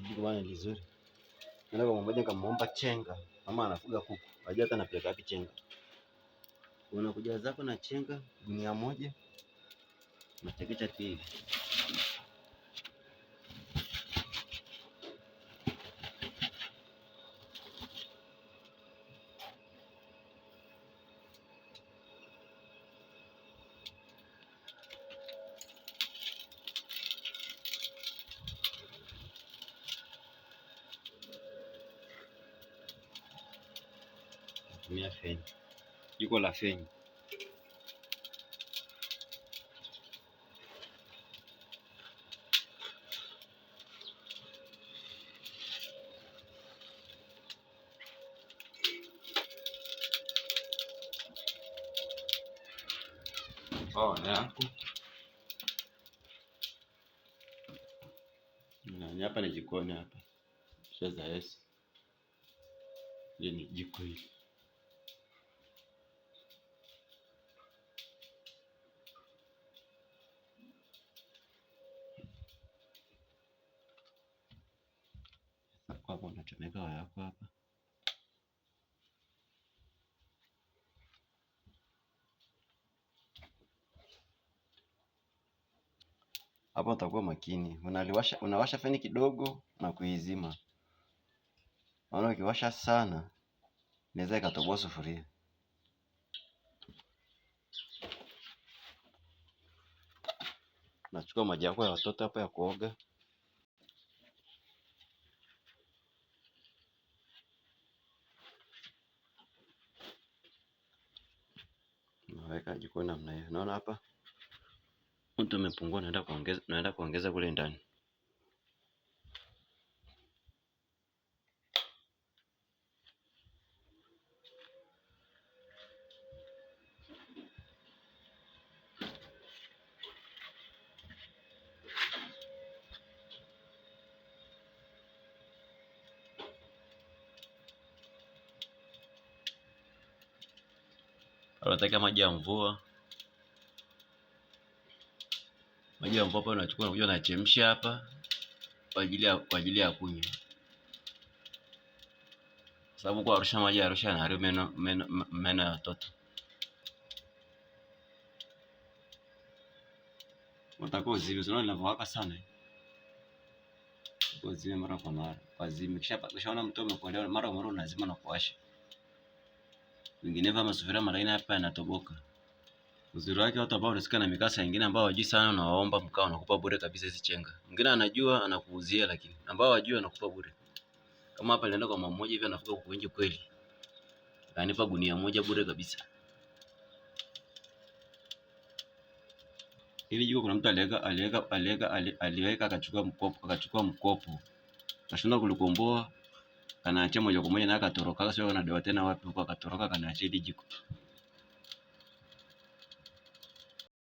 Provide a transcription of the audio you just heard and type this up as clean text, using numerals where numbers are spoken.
jiko bwana vizuri. Nenda kwa mmoja nikamwomba chenga. Mama anafuga kuku. Hajui hata napeleka wapi chenga. Unakuja zako na chenga gunia moja. Unachekecha pili. Tumia feni. Jiko la feni. Yako. Na hapa ni jikoni hapa. Shaza yes. Hili ni jiko hili. Hapo unachomeka waya yako hapa. Hapa utakuwa makini. Unawasha feni kidogo na kuizima. Maana ukiwasha sana inaweza ikatoboa sufuria. Nachukua maji yako ya watoto hapa ya kuoga. Naweka jikoni namna hiyo. Naona hapa moto umepungua, naenda kuongeza kule ndani. Unataka maji ya mvua. Maji ya mvua hapa unachukua unakuja unachemsha hapa kwa ajili ya kunywa. Sababu kwa Arusha maji ya Arusha yanaharibu meno ya watoto. Unataka uzime, unaona linawaka sana. Uzime mara kwa mara. Uzime kishaona mtu umekolea mara kwa mara unazima na kuwasha. Vinginevyo masufuria maraina hapa yanatoboka. Uzuri wake watu ambao wanasika na mikasa nyingine ambao hawajui sana unawaomba mkao wanakupa bure kabisa hizi chenga. Mwingine anajua anakuuzia lakini ambao hawajui anakupa bure. Kama hapa nilienda kwa mama mmoja hivi anafuga kuku wengi kweli. Akanipa gunia moja bure kabisa. Hili jiko kuna mtu aliweka akachukua mkopo. Kashinda kulikomboa, kanaachia moja kwa moja na akatoroka. Sasa yeye anadewa tena wapi huko, akatoroka kanaachia hili jiko.